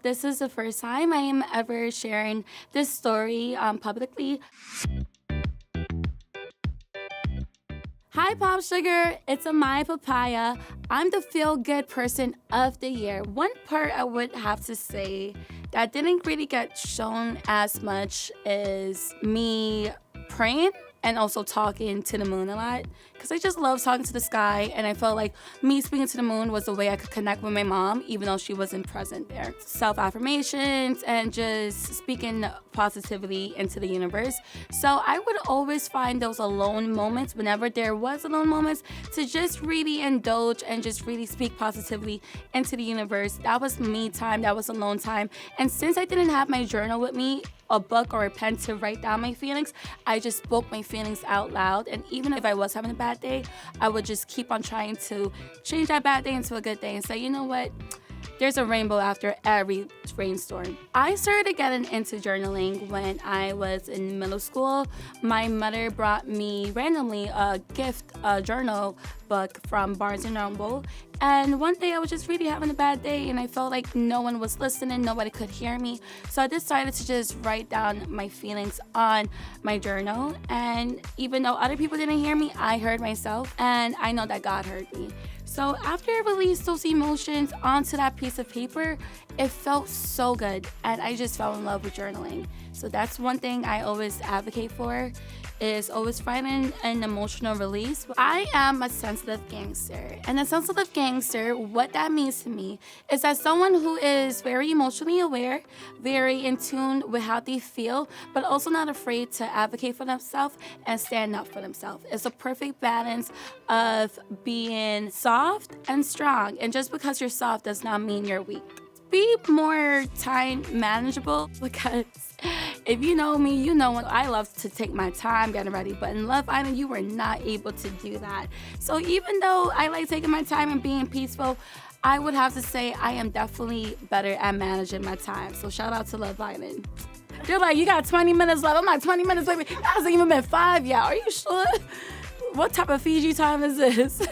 This is the first time I am ever sharing this story publicly. Hi, Popsugar. It's Amaya Papaya. I'm the feel-good person of the year. One part I would have to say that didn't really get shown as much is me praying and also talking to the moon a lot, because I just love talking to the sky, and I felt like me speaking to the moon was a way I could connect with my mom even though she wasn't present there. Self-affirmations and just speaking positively into the universe. So I would always find those alone moments, whenever there was alone moments, to just really indulge and just really speak positively into the universe. That was me time, that was alone time. And since I didn't have my journal with me, a book or a pen to write down my feelings, I just spoke my feelings out loud. And even if I was having a bad day, I would just keep on trying to change that bad day into a good day and say, you know what? There's a rainbow after every rainstorm. I started getting into journaling when I was in middle school. My mother brought me randomly a gift, a journal book from Barnes & Noble. And one day I was just really having a bad day and I felt like no one was listening, nobody could hear me. So I decided to just write down my feelings on my journal. And even though other people didn't hear me, I heard myself, and I know that God heard me. So after I released those emotions onto that piece of paper, it felt so good, and I just fell in love with journaling. So that's one thing I always advocate for, is always finding an emotional release. I am a sensitive gangster, and a sensitive gangster, what that means to me is that someone who is very emotionally aware, very in tune with how they feel, but also not afraid to advocate for themselves and stand up for themselves. It's a perfect balance of being soft and strong, and just because you're soft does not mean you're weak. Be more time manageable, because if you know me, you know I love to take my time getting ready, but in Love Island, you were not able to do that. So even though I like taking my time and being peaceful, I would have to say I am definitely better at managing my time. So shout out to Love Island. They're like, you got 20 minutes left. I'm like, 20 minutes, baby. It hasn't even been 5 yet. Are you sure? What type of Fiji time is this?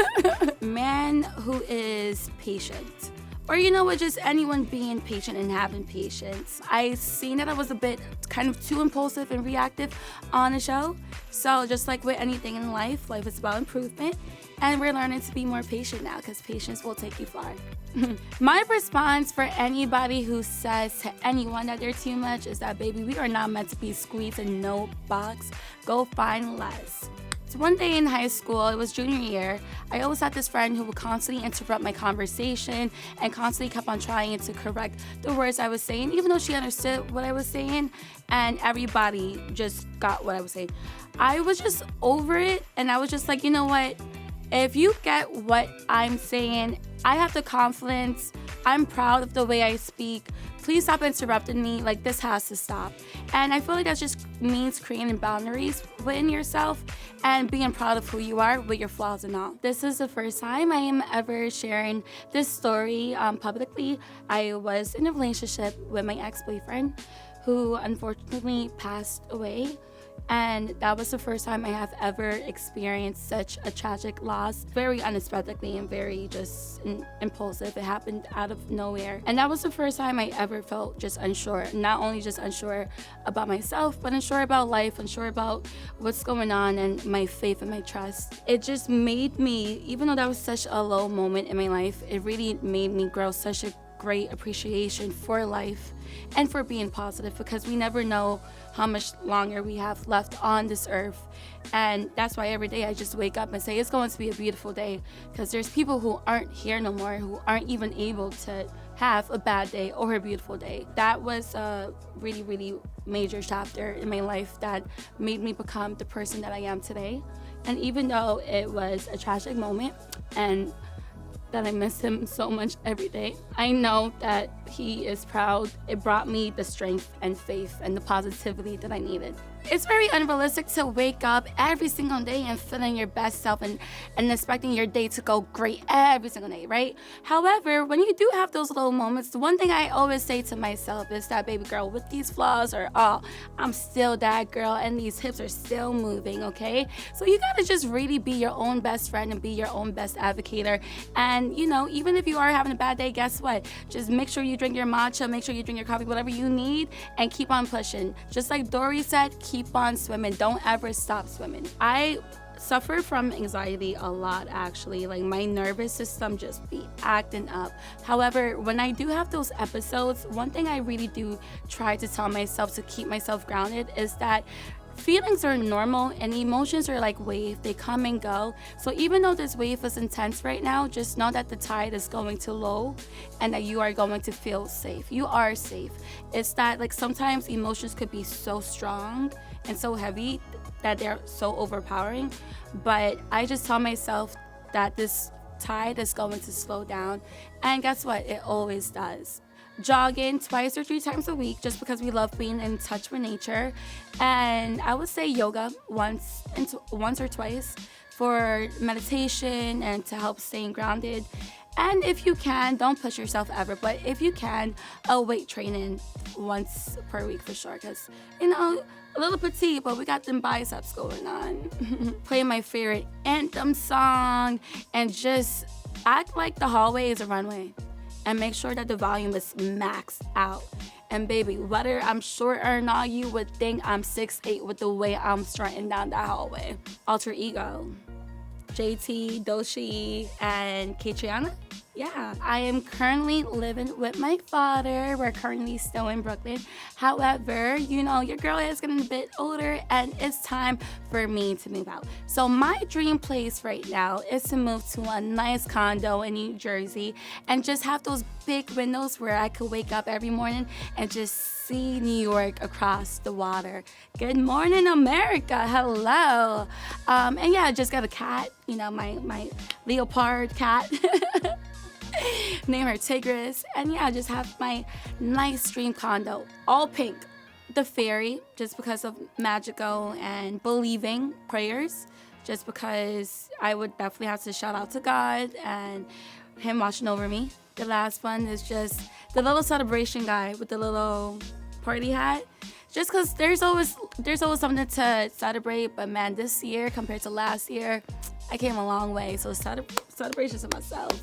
Man who is patient. Or you know what, just anyone being patient and having patience. I seen that I was a bit kind of too impulsive and reactive on the show. So just like with anything in life is about improvement. And we're learning to be more patient now, because patience will take you far. My response for anybody who says to anyone that they're too much is that, baby, we are not meant to be squeezed in no box. Go find less. One day in high school, it was junior year, I always had this friend who would constantly interrupt my conversation and constantly kept on trying to correct the words I was saying, even though she understood what I was saying, and everybody just got what I was saying. I was just over it, and I was just like, you know what? If you get what I'm saying, I have the confidence, I'm proud of the way I speak. Please stop interrupting me. Like, this has to stop. And I feel like that just means creating boundaries within yourself and being proud of who you are with your flaws and all. This is the first time I am ever sharing this story publicly. I was in a relationship with my ex-boyfriend who unfortunately passed away. And that was the first time I have ever experienced such a tragic loss, very unexpectedly and very just impulsive. It happened out of nowhere. And that was the first time I ever felt just unsure. Not only just unsure about myself, but unsure about life, unsure about what's going on and my faith and my trust. It just made me, even though that was such a low moment in my life, it really made me grow such a great appreciation for life and for being positive, because we never know how much longer we have left on this earth. And that's why every day I just wake up and say it's going to be a beautiful day, because there's people who aren't here no more, who aren't even able to have a bad day or a beautiful day. That was a really, really major chapter in my life that made me become the person that I am today. And even though it was a tragic moment and that I miss him so much every day, I know that he is proud. It brought me the strength and faith and the positivity that I needed. it's very unrealistic to wake up every single day and feeling your best self and expecting your day to go great every single day, right? However, when you do have those little moments, the one thing I always say to myself is that, baby girl, with these flaws or all, I'm still that girl and these hips are still moving, okay? So you gotta just really be your own best friend and be your own best advocator. And, you know, even if you are having a bad day, guess what? Just make sure you drink your matcha, make sure you drink your coffee, whatever you need, and keep on pushing. Just like Dory said, keep on swimming. Don't ever stop swimming. I suffer from anxiety a lot, actually. Like, my nervous system just be acting up. However, when I do have those episodes, one thing I really do try to tell myself to keep myself grounded is that feelings are normal and emotions are like wave. They come and go. So even though this wave is intense right now, just know that the tide is going to low and that you are going to feel safe. You are safe. It's that, like, sometimes emotions could be so strong and so heavy that they're so overpowering. But I just tell myself that this tide is going to slow down. And guess what? It always does. Jogging 2 or 3 times a week, just because we love being in touch with nature. And I would say yoga once or twice for meditation and to help staying grounded. And if you can, don't push yourself ever, but if you can, weight training once per week for sure, because, you know, a little petite, but we got them biceps going on. Play my favorite anthem song and just act like the hallway is a runway. And make sure that the volume is maxed out. And baby, whether I'm short or not, you would think I'm 6'8" with the way I'm strutting down that hallway. Alter ego. JT, Doshi, and Katriana. Yeah, I am currently living with my father. We're currently still in Brooklyn. However, you know, your girl is getting a bit older and it's time for me to move out. So my dream place right now is to move to a nice condo in New Jersey and just have those big windows where I could wake up every morning and just see New York across the water. Good morning, America. Hello. And yeah, I just got a cat, you know, my leopard cat. Name her Tigris. And yeah, just have my nice dream condo, all pink. The fairy, just because of magical and believing prayers, just because I would definitely have to shout out to God and him watching over me. The last one is just the little celebration guy with the little party hat. Just because there's always something to celebrate, but man, this year compared to last year, I came a long way. So celebrations of myself.